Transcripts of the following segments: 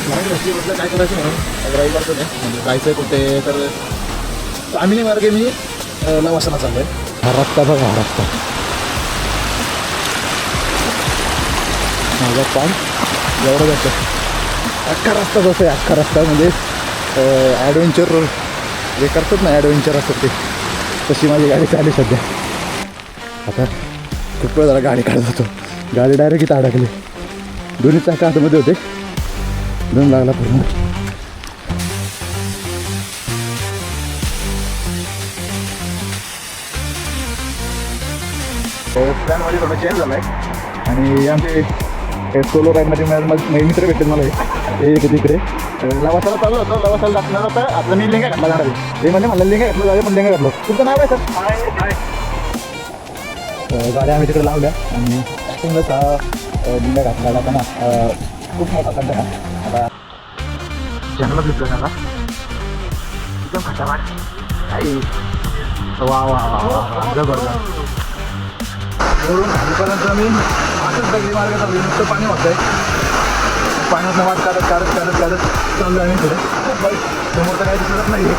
म्हटलं काय करायचं म्हणून रविवारचं नाही म्हणजे जायचं कुठे तर तामिनी मार्गे मी लवासाला चाललो आहे. हा रस्ता बघा, हा रस्ता माझा पान एवढं जातं. अख्खा रस्ता जसं आहे, अख्खा रस्ता म्हणजे ॲडव्हेंचर जे करतात ना, ॲडव्हेंचर असतात ते, तशी माझी गाडी चालली सध्या. आता खूप वेळ झाला गाडी काढत होतो, गाडी डायरेक्ट इथं अडकली. दोन्ही चाका हातामध्ये होते, दम लागला पूर्ण. प्लॅनमध्ये थोडं चेंज झाला आहे आणि आमचे सोलो राईडमध्ये मित्र भेटले मला. हे तिकडे लवासाला चालू होतं, लवासाला जाणार होता. आपलं मी लेंगा घातला जाणार आहे. ते म्हणलं लेंगा घातलं जाऊ, पण लेंगा घातलं. तुमचं नाव आहे सर? गाड्या आम्ही तिकडे लावल्या आणि त्याच्यामुळेच हा लिंगा घातला जाता ना. खूप मोठा खड्डा आहे. आता जंगलात दिसलं त्याला एकदम खतरनाक. वा वा वा जबरदस्त. वरून खालीपर्यंत मी असंच दगडी मार्ग चालू, नुसतं पाणी वाटतं आहे. पाण्यातनं वाट काढत काढत काढत काढत चाललो आम्ही पुढे. समोर तर काही दिसत नाही आहे.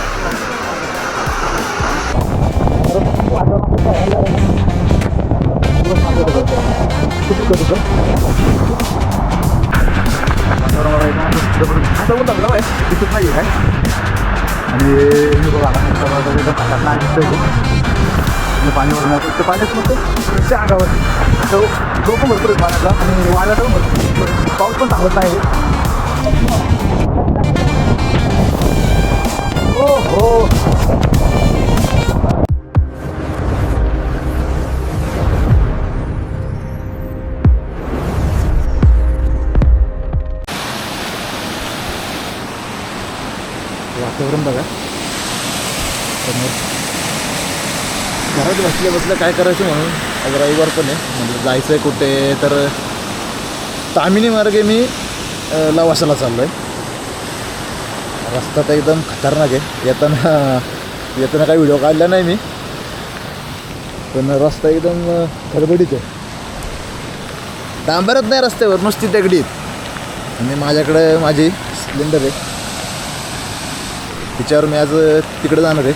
आता चाललं आहे, दिसत नाही आहे. आणि बघा खतरनाक दिसतंय. पाणीवर नाही तर पाण्यात मग त्या अंगावर तो पण भरपूर आहे पाण्यातला आणि वाऱ्याचा पण भरपूर, पाऊस पण थांबत नाही. हो हो वातावरण बघा. समोर घरात बसल्या काय करायचं म्हणून आज रविवार पण आहे, म्हणजे जायचं आहे कुठे तर तामिनी मार्गे मी लवासाला चाललो आहे. रस्ता तर एकदम खतरनाक आहे. येताना काही व्हिडिओ काढला नाही मी, पण रस्ता एकदम खडबडीत आहे. डांबरच नाही रस्त्यावर, नुसती दगडीत. आणि माझ्याकडे माझी स्प्लेंडर आहे, तिच्यावर मी आज तिकडे जाणार आहे.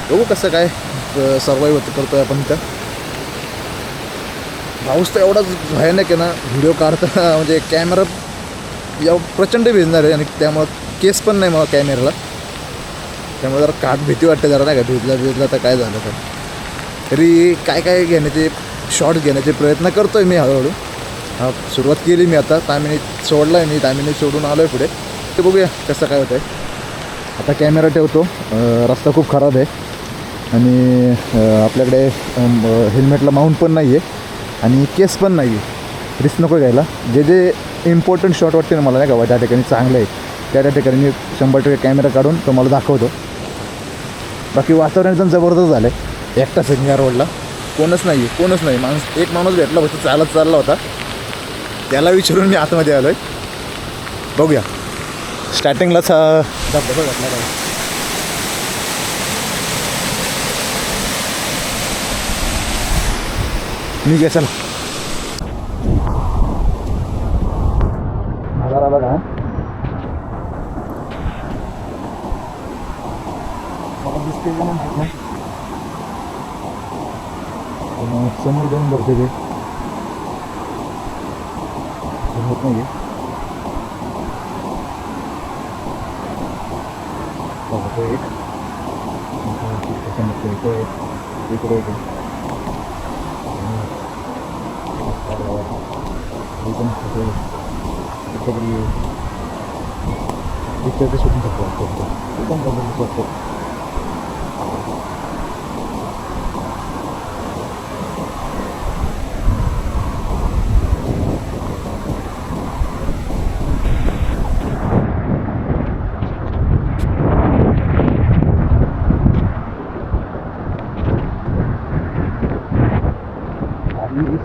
बघू कसं काय सर्वाईव्ह करतोय आपण इथं. पाऊस तर एवढाच भयानक आहे ना, व्हिडिओ काढताना म्हणजे कॅमेरा प्रचंड भिजणार आहे. आणि त्यामुळं केस पण नाही मला कॅमेऱ्याला, त्यामुळे जरा भीती वाटते जरा, नाही का भिजला तर काय झालं तर. तरी काय घेण्याचे शॉर्ट्स घेण्याचे प्रयत्न करतो आहे मी हळूहळू. हा सुरुवात केली मी आता. तामिनी सोडला आहे मी, तामिनी सोडून आलो आहे पुढे. ते बघूया कसं काय होतं आहे. आता कॅमेरा ठेवतो. रस्ता खूप खराब आहे आणि आपल्याकडे हेल्मेटला माउंट पण नाही आहे आणि केस पण नाही आहे. रिस्क नको घ्यायला. जे इम्पॉर्टंट शॉट वाटते ना मला, नाही का त्या ठिकाणी चांगलं आहे, त्या ठिकाणी मी 100% कॅमेरा काढून तुम्हाला दाखवतो. बाकी वातावरण एकदम जबरदस्त झालं आहे. एकटाच आहे या रोडला, कोणच नाही आहे, कोणच नाही. एक माणूस भेटला फक्त चालत चालला होता, त्याला विचारून मी आतमध्ये आलो आहे. बघूया. स्टार्टिंगलाच धबधबा घातला बघा. मी घे चला. नजारा बघा. मला दिसते समोर जाऊन बघते ते होत नाही. बघतो एक इकडे इकडे शूटिंग करतो एकदम जबरदस्त वाटतो.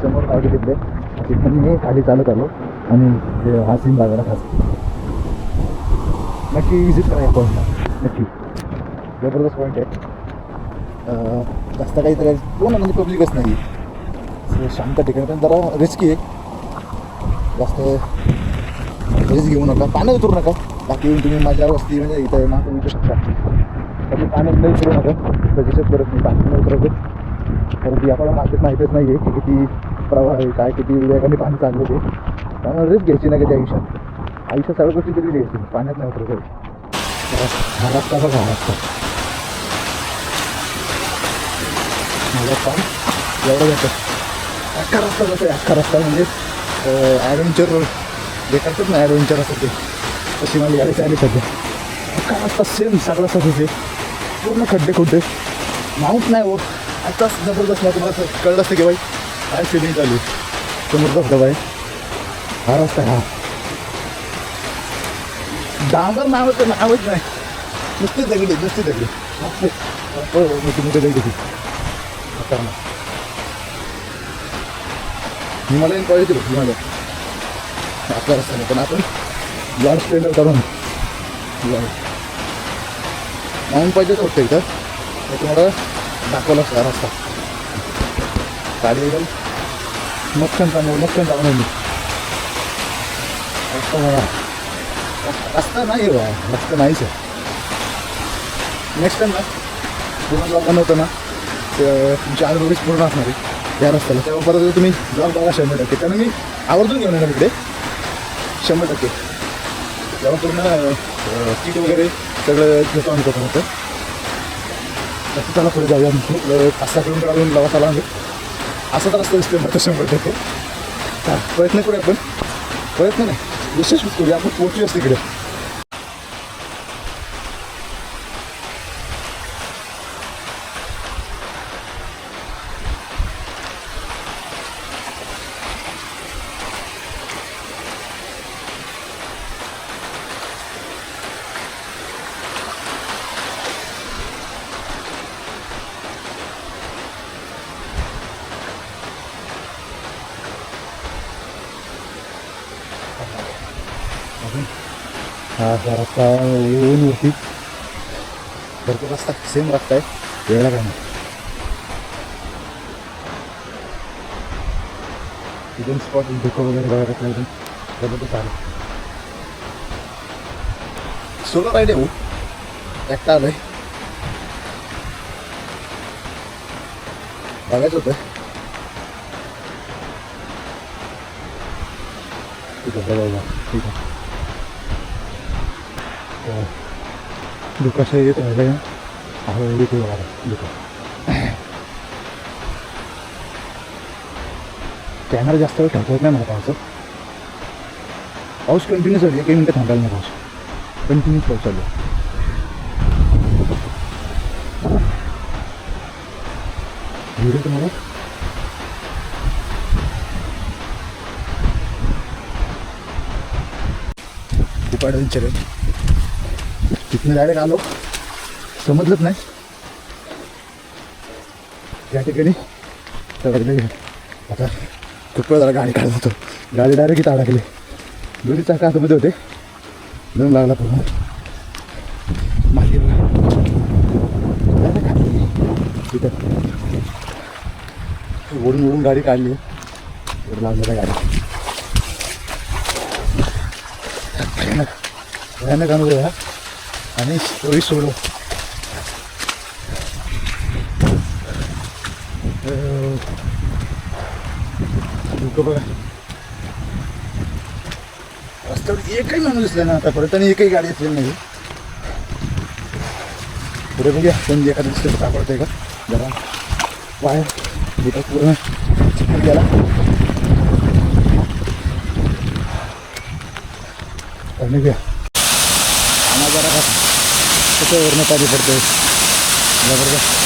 समोर गाडी घेतले, तिथून मी खाली चालत आलो आणि हा सीन बाजारात खास नक्की विजिट करा या पॉईंटला. नक्की जबरदस्त पॉईंट आहे. जास्त काही तर कोण म्हणजे पब्लिकच नाही, शांत ठिकाणी, पण जरा रिस्की आहे. जास्त रिस्क घेऊ नका, पाण्यात उतरू नका. बाकी येऊन तुम्ही माझ्या वस्ती म्हणजे इथं मागून विकू शकता. तर पाण्यात नाही उतरू नका, सजेस्ट करत मी पाण्यात नाही उतरतो. कारण की आपल्याला माहितीच नाही आहे की किती प्रवाह आहे, काय किती वेगाने पाणी चाललं ते. त्यामुळे रिस्क घ्यायची नाही कधी आयुष्यात सगळ्या गोष्टी तरी घ्यायची, पाण्यात नाही उतरायचं. हा रस्ता बघा, हा रस्ता माझा पाणी एवढं जातं. अख्खा रस्ता जातो आहे, अख्खा रस्ता म्हणजे ॲडव्हेंचर जे करतात ना, ॲडव्हेंचर असतं ते तशी माझी गाडी चालली सध्या. अख्खा रस्ता सेम सगळा तसंच आहे, पूर्ण खड्डे माऊंट नाही होत. आत्ताच जबरदस्त मला तुम्हाला कळलं असतं की बाई काय फिलिंग चालू समोर धबधबा आहे. हा रस्ता हा डांबर नावाचं नावच नाही, नुसते दगडी मोठे दगडी. हिमालयन क्वालिटी हिमालय आपला रस्ता नाही, पण आपण लॉर्ड स्प्लेंडर काढून माउंट पाहिजे होतं इथं. तर तुम्हाला दाखवला असता रस्ता, गाडी एकदम मक्कन जाऊन मी रस्ता नाही बा, रस्ता नाहीच आहे. नेक्स्ट टाइम ना पूर्ण ब्लॉग बनवतो ना, तुमची अनुभवीच पूर्ण असणार आहे या रस्त्याला. तेव्हा परत तुम्ही ब्लॉग बघा 100%. त्यानं मी आवर्जून घेऊन येणार इकडे 100%. तेव्हा पूर्ण सीट वगैरे सगळं घेतो आम्ही तोपर्यंत. तसं त्याला पुढे जाऊया. 5-6 किलोमीटर अजून लवास आला म्हणजे असा तर रस्ता दिसतो मला 100%. प्रयत्न करूया आपण, प्रयत्न नाही यशस्वीच करूया आपण, पोहोचूयाच तिकडे. हा रस्ता येऊन वरती भरपूर रस्ता सेम रस्ता आहे, वेगळा काय नाही. एकदम स्पॉट धुकं वगैरे बघायला एकदम जबरदस्त आलं. सोलो राईड आहे हो, एकटा आलं आहे, बघायचं होतं. ठीक आहे धुकाशा येत राहिलं का हळूहळू ते बघा धुका. कॅमेरा जास्त वेळ ठरवत नाही मला पाऊस कंटिन्यू चालू आहे, काही मिनटं थांबायला नाही. पाऊस कंटिन्यूच पाऊस चालू आहे. व्हिडिओ तुम्हाला खूप ॲडव्हेंचर आहे. तिथून डायरेक्ट आलो, समजलंच नाही या ठिकाणी अडकले. आता खूप वेळ जरा गाडी काढत होतो, गाडी डायरेक्ट इथं अडकली. दोन्ही चाका हातामध्ये होते, दम लागला पूर्ण. मागे तिथं ओढून गाडी काढली, लागलेल्या गाडी. भयानक अनुभव आहे आणि स्टोरी सोडो. धुकं बघा, रस्त्यावर एकही माणूस दिसला ना आतापर्यंत आणि एकही गाडी असलेली नाही. पुढे बघूया पण एखादं दिसतं सापडतंय का जरा. वाय पूर्ण चिकन गेला आणि घ्या जरा का कसं वरनं पाणी पडतंय जबरदस्त.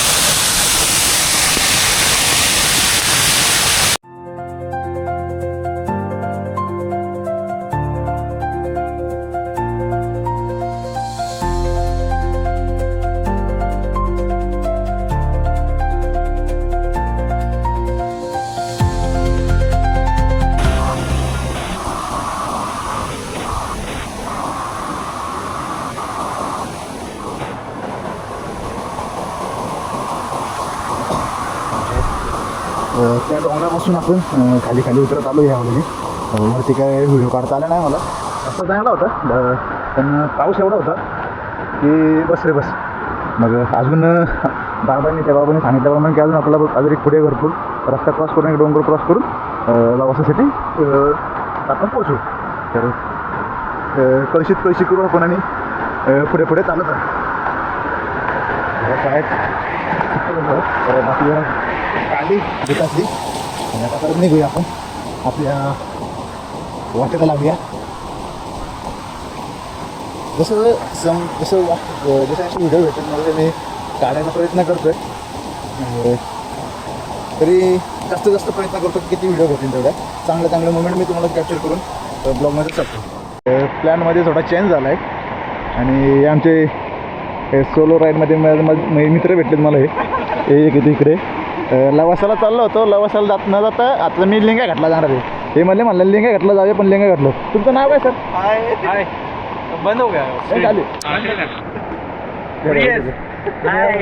त्या डोंगरापासून आपण खाली उतरत आलो यावेळी. वरती काय व्हिडिओ काढता आला नाही मला, रस्ता चांगला होता पण पाऊस एवढा होता की बस रे बस. मग अजून त्या बाबांनी सांगितल्याप्रमाणे की अजून आपल्याला अजून एक पुढे भरपूर रस्ता क्रॉस करून एक डोंगर क्रॉस करून लवासासाठी आपण पोचू. तर कळशी करून आपण आणि पुढे चालत आहे. आपल्या गाडी घेत असली आणि आता परत निघूया आपण आपल्या वाटेला लागूया. जसं असे व्हिडिओ भेटेल मला मी काढायचा प्रयत्न करतो आहे. तरी जास्तीत जास्त प्रयत्न करतो की किती व्हिडिओ भेटेल तेवढ्या चांगले मोमेंट मी तुम्हाला कॅप्चर करून ब्लॉगमध्ये टाकतो. प्लॅनमध्ये थोडा चेंज झाला आहे आणि आमचे सोलो राईडमध्ये मित्र भेटलेत मला. हे किती इकडे लवासाला चाललो होतो. लवासाला न जाता आता मी लिंगा घातला जाणार आहे. हे म्हणलं लिंगा घातला जावे पण लिंगा घातलं. तुमचं नाव काय सर? हाय बंद हो गया चालेल.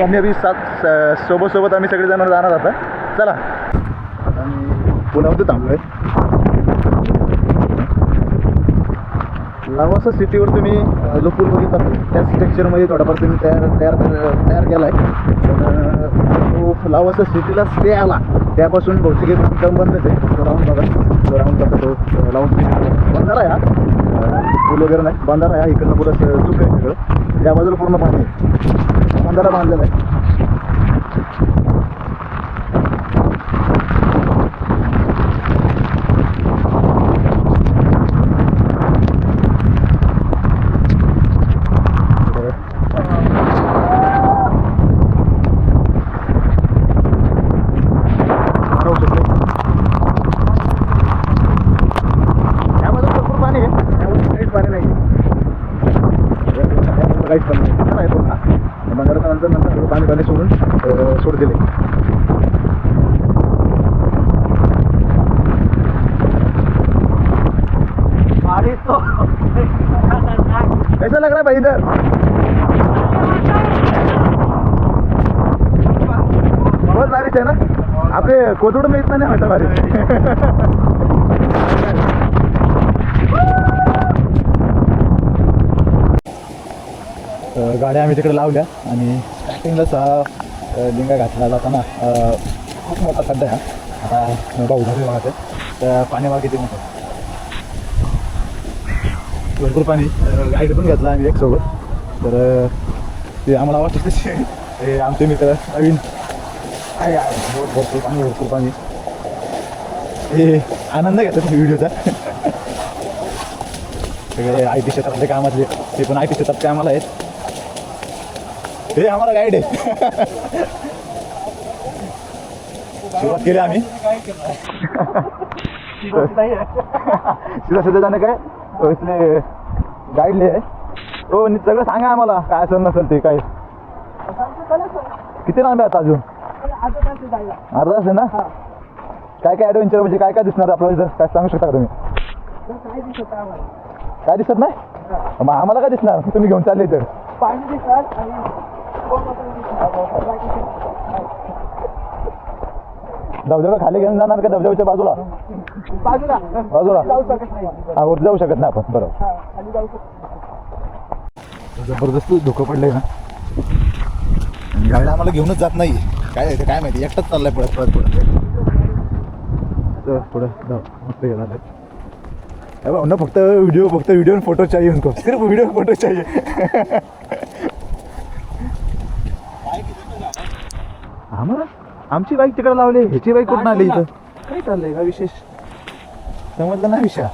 आम्ही अभि सोबत आम्ही सगळे जण जाणार आता. चला आणि पुण्यामध्ये थांबलोय. लवासा सिटीवर तुम्ही जो पूल बघितला त्या स्ट्रक्चरमध्ये थोडाफार तुम्ही तयार केला आहे. तो लवासा सिटीला स्टे आला त्यापासून बहुतेक बांधकाम बंदच आहे. तो राऊंड बघा, तो राऊंड बघा, तो लावून बंधारा आहे हा. पूल वगैरे नाही, बंधारा आहे. इकडनं पुढं चूक आहे सगळं. या बाजूला पूर्ण पाणी आहे. बंधारा बांधलेला आहे. नंतर पाणी सोड दिले. कैसा लग रहा है भाई इधर? बहुत बारिश है ना. आपले कोथरूड में इतना नहीं होता बारिश. गाड्या आम्ही तिकडे लावल्या आणि स्टार्टिंगलाच लिंगा घातला जाताना खूप मोठा खड्डा आहे. आता मोठा उभारी वाहत आहे तर पाणी वाह किती मोठं भरपूर पाणी. गाईड पण घेतला आम्ही एक सोबत. तर ते आम्हाला वाटतं तसे आमचे मित्र नवीन आहे. भरपूर पाणी हे आनंद घेतात व्हिडिओचा. सगळे IT क्षेत्रातले कामातले ते पण IT क्षेत्रात कामाला आहेत. हे आम्हाला गाईड आहे. सुरुवात केली आम्ही. सीधा जाणं काय इसले गाईड लिहे हो. सगळं सांगा आम्हाला काय असेल नसेल ते. काय किती लांब आहे आता अजून? अर्धा तास आहे ना. काय ॲडव्हेंचर म्हणजे काय दिसणार आपल्याला इथं? काय सांगू शकता का तुम्ही? काय दिसत नाही? मग आम्हाला काय दिसणार? तुम्ही घेऊन चालले तर धबधबा खाली घेऊन जाणार का धबधब्याच्या बाजूला? हा वर जाऊ शकत नाही आपण. बरोबर. जबरदस्त धोकं पडलंय ना. गाडी आम्हाला घेऊनच जात नाही. काय माहिती एकटाच चाललाय पुढं मस्त गेला ना. फक्त व्हिडिओ फोटो चाहिए उनको. सिर्फ व्हिडिओ फोटो चाहिए. आम्हाला आमची बाईक तिकडे लावली. ह्याची बाईक कुठून आली इथं? काय चाललंय का विशेष समजलं ना विषय.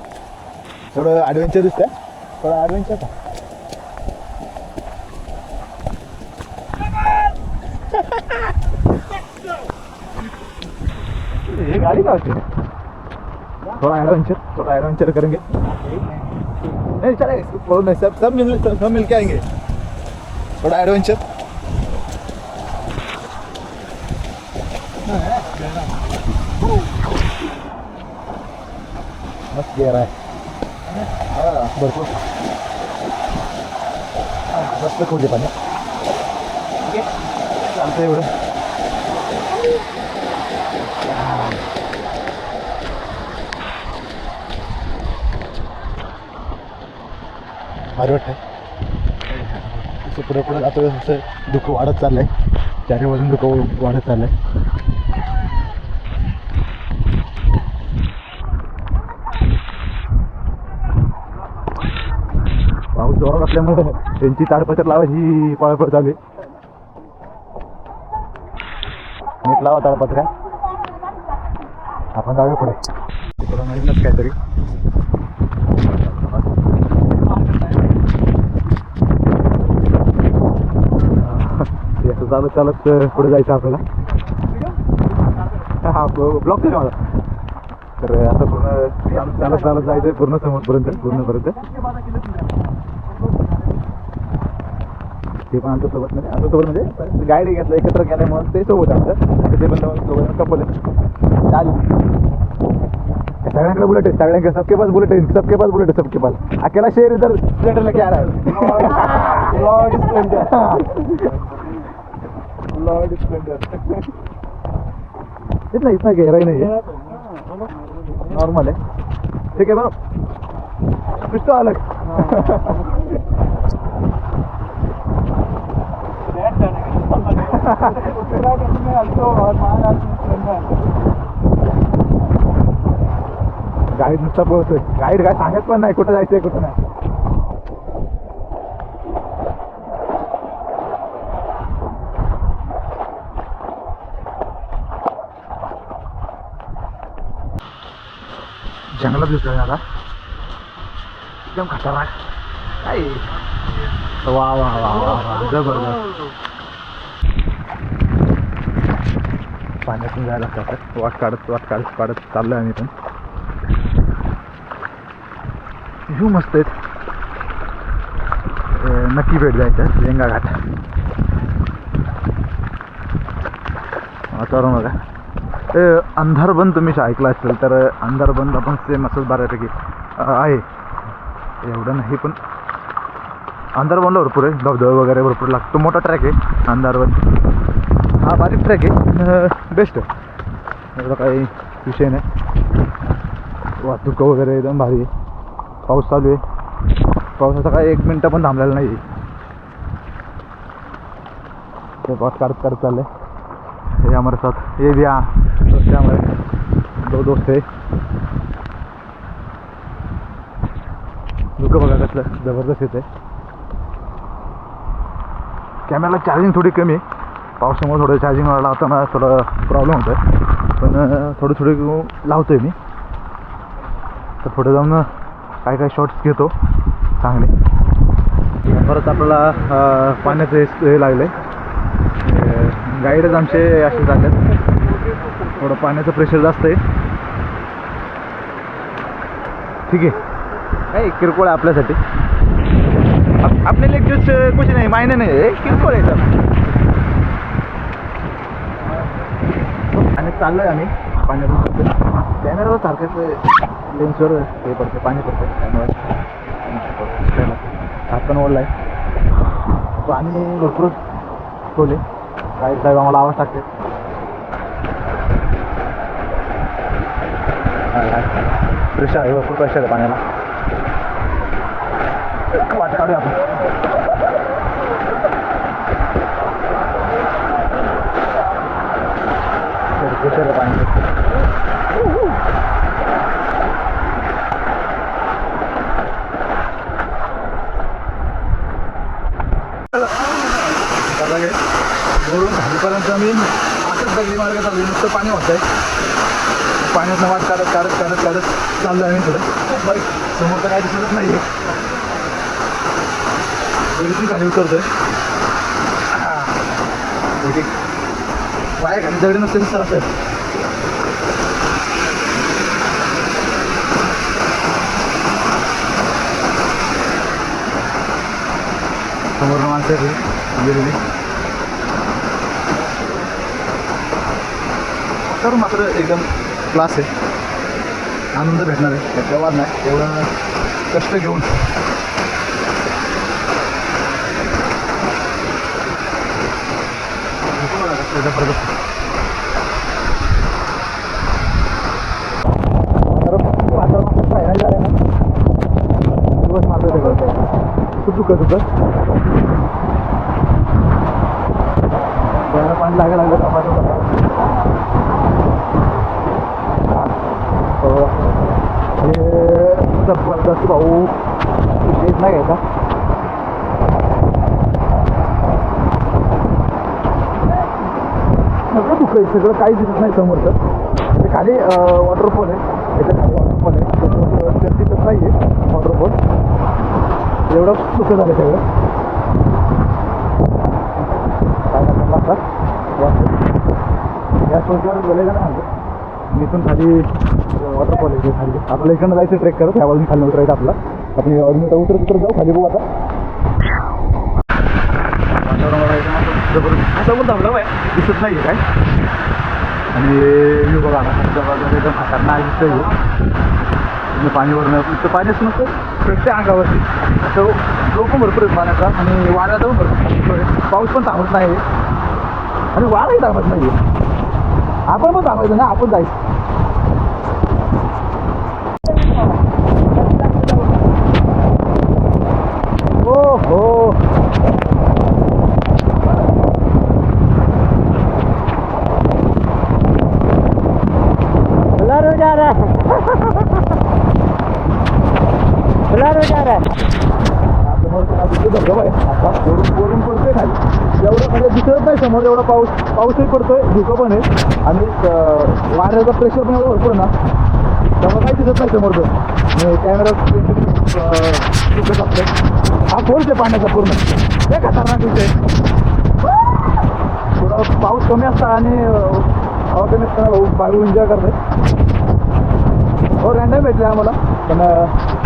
थोडं ॲडव्हेंचर दिसतंय. थोडं ॲडव्हेंचर का ये गाड़ी का होती है. थोड़ा एडवेंचर करेंगे. नहीं चले सब मिल के आएंगे. थोड़ा एडवेंचर. मस्त गेअर आहे. भरपूर मस्त खोली पाणी. चालतं एवढं. भारी वाटतं. तसं पुढे पुढे जातो तसं दुःख वाढत चाललं आहे. त्याने वजन दुःख वाढत चाललं आहे. पाऊस जोरात असल्यामुळे त्यांची ताडपत्र लावायची पळपळ चालू आहे. नीट लावा ताडपत्र. आपण जाऊया पुढे. तिकडं माहीतच काहीतरी असं चालत चालत पुढे जायचं आपल्याला. हा ब्लॉक आहे मला. तर असं पूर्ण चालत चालत जायचं पूर्ण समोरपर्यंत पूर्णपर्यंत. ते पण आमच्यासोबत म्हणजे आमच्यासोबत म्हणजे गाईड घेतलं एकत्र केल्यामुळे ते सोबत आमचं. ते पण सोबत कपल चालेल. सगळ्यांकडे बुलेट आहे. सगळ्यांकडे सबके पास बुलेट आहे. सबके पास बुलेट आहे. सबके पास. अकेला शेर इधर स्प्लेंडर लेके आ रहा है. Lord Splendor. इतना इतना गहरा ही नहीं है. नॉर्मल है. ठीक है बरो. कुछ तो अलग. गाईड नुसता बोलतोय. गाईड काय सांगत पण नाही कुठं जायचंय कुठं नाही. जंगलात दिसतोय आता एकदम खतरनाक. काय वा वा वा वा जबरदस्त. पाण्यातून जायला लागतात. वाट काढत चाललोय आम्ही पण. व्ह्यू मस्त आहेत. नक्की भेट द्यायचं लेंगा घाट. वातावरण बघा. अंधारबंद तुम्ही ऐकलं असेल तर अंधारबंद आपण सेम असंच बऱ्यापैकी आहे. एवढं नाही पण अंधारबंदला भरपूर आहे. धबधबा वगैरे भरपूर लागतो. मोठा ट्रॅक आहे अंधारबंद. हा बारीक ट्रॅक आहे. बेस्ट आहे. एवढा काही विषय नाही. वाहतूक वगैरे एकदम भारी आहे. पाऊस चालू आहे. पावसाचा काही 1 मिनटं पण थांबलेला नाही. ते पाऊस काढत चाललं आहे. ये हमारे साथ ये भी दोस्त है हमारे. 2 दोस्त है. दुःख बघा कसलं जबरदस्त येते. कॅमेराला चार्जिंग थोडी कमी आहे. पावसामुळे थोडं चार्जिंग लावताना थोडं प्रॉब्लेम होतो आहे. पण थोडी लावतो आहे मी. तर पुढे जाऊन काय शॉर्ट्स घेतो चांगले. परत आपल्याला पाण्याचे हे लागलं आहे. गाईडच आमचे असे जातात. थोडं पाण्याचं प्रेशर जास्त आहे. ठीक आहे. काही किरकोळ आहे आपल्यासाठी. आपले लेक्चर्स कुछ नाही मायने नाही आहे. किरकोळ आहे सर. आणि चाललो आहे आम्ही पाण्यातून. कॅमेरावर सारखंच लेन्सवर हे पडते पाणी पडतं. त्यामुळे हात पण ओढला आहे. पाणी भरपूर खोले. गाईड साहेब आम्हाला आवाज टाकते. प्रेशर आहे भरपूर. प्रेशर आहे पाण्याला. वाट काढूया आपण. प्रेशर आहे पाणी. बोलून खालीपर्यंत आम्ही असंच दगडी मार्ग चालू. नुसतं पाणी होत आहे. पाण्यातनं वाट काढत चाललो आहे आम्ही. थोडं बाईक समोर तर काय दिसतच नाही आहे. खाली उतरतोय. पाय खाली दगडी नसते सर असेल. समोर माणसं गेलेली. तर मात्र एकदम क्लास आहे. आनंद भेटणार आहे. त्याचा वाद नाही. एवढं कष्ट घेऊन जबरदस्त. वातावरण फायनल झालं ना. दिवस मात्र खूप दुखत होतं. पाणी लागायला लागलं जबरदस्त भाऊ येत नाही घ्यायचा. सगळं दुखलं सगळं काही दिसत नाही समोरचं. ते खाली वॉटरफॉल आहे, त्याच्या खाली वॉटरफॉल आहे, तिथंच नाही आहे वॉटरफॉल. एवढं दुःख झालं सगळं. काय करतात या सोयीवर बोलायचं ना म्हणतो मी इथून खाली वॉटरफॉल आहे खाली. आपल्या इकडनं जायचं ट्रेक करत ह्या बाजून खाली उतरायचं आपला. आपण उतरत जाऊ खाली बघू आता. असं पण थांबलं बाय दिसत नाही आहे काय. आणि येऊ बघा एकदम खतरनाक दिसतंय. पाणीवरून इथं पाणी असं नसतं प्रत्येक अंगावरती. असं जो पण भरपूर आहे पाण्याचा आणि वाऱ्याचा पण भरपूर आहे. पाऊस पण थांबत नाही आणि वाराही थांबत नाही. आपण पण थांबायचं ना, आपण जायचं. हो हो जा रहा है वरून पडतोय खाली. एवढं म्हणजे दिसत नाही समोर एवढा पाऊसही पडतोय, धुकं पण आहे आणि वाऱ्याचा प्रेशर पण एवढं भरपूर ना, त्यामुळे काही दिसत नाही समोरचं. कॅमेरा दिसत असते. हा फोर्स आहे पाण्याचा पूर्ण. ते खतरनाक विषय. थोडं पाऊस कमी असता आणि हवा कमी असताना बाहेर एन्जॉय करते. हो रँडम भेटले आम्हाला पण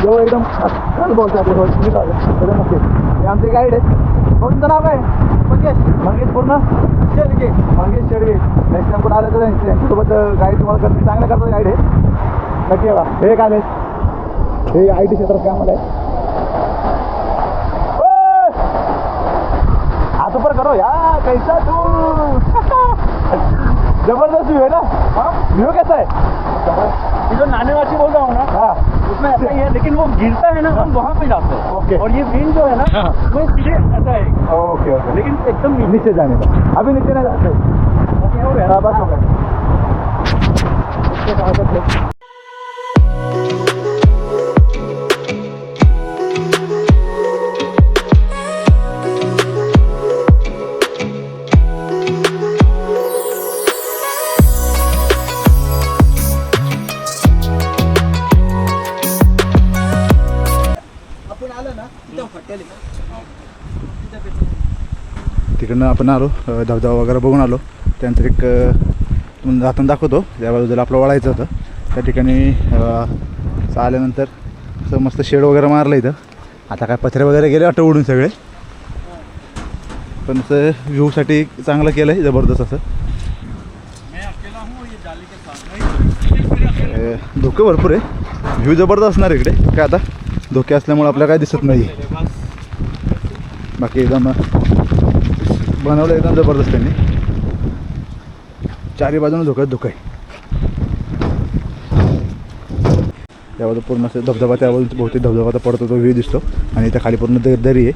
जेव्हा एकदम खरंच बोलतो आपल्यासोबत मी सगळं नक्की. हे आमचे गाईड आहेत. तुमचं नाव काय? मंगेश पूर्ण शेडगे. मंगेश शेडगे. नेक्स्ट टाइम कुठं आलं तर त्यांच्यासोबत गाईड तुम्हाला करते. चांगलं करतात गाईड आहे नक्की. बघा हे काय हे IT क्षेत्रात कामाला आहे. हाथ ऊपर करो यार, कैसा तू जबरदस्त व्यू है ना. व्यू कैसा है? जो नानेवासी बोल रहा हूँ ना, हाँ उसमें ऐसा ही है, लेकिन वो गिरता है ना, हम वहाँ पे जाते हैं. ओके. और ये विंड जो है ना, वो सीधे ऐसा है. Okay okay. लेकिन एकदम नीचे जाने का. अभी नीचे नहीं जाते. हो गया बस हो गया. तिकडनं आपण आलो, धबधबा वगैरे बघून आलो. त्यानंतर एक जाताना दाखवतो. त्या बाजूला आपलं वळायचं होतं. त्या ठिकाणी आल्यानंतर असं मस्त शेड वगैरे मारलं इथं. आता काय पत्रे वगैरे गेले वाटतं उडून सगळे, पण असं व्ह्यूसाठी चांगलं केलं आहे जबरदस्त असं. धोके भरपूर आहे. व्ह्यू जबरदस्त असणार इकडे. काय आता धोके असल्यामुळे आपल्याला काय दिसत नाही. बाकी एकदम बनवलं एकदम जबरदस्त त्यांनी. चारी बाजूने धोका आहे. त्या बाजू पूर्ण असं धबधबा, त्या बाजून बहुतेक धबधबा पडतो तो व्ह्यू दिसतो. आणि त्या खाली पूर्ण दरी आहे.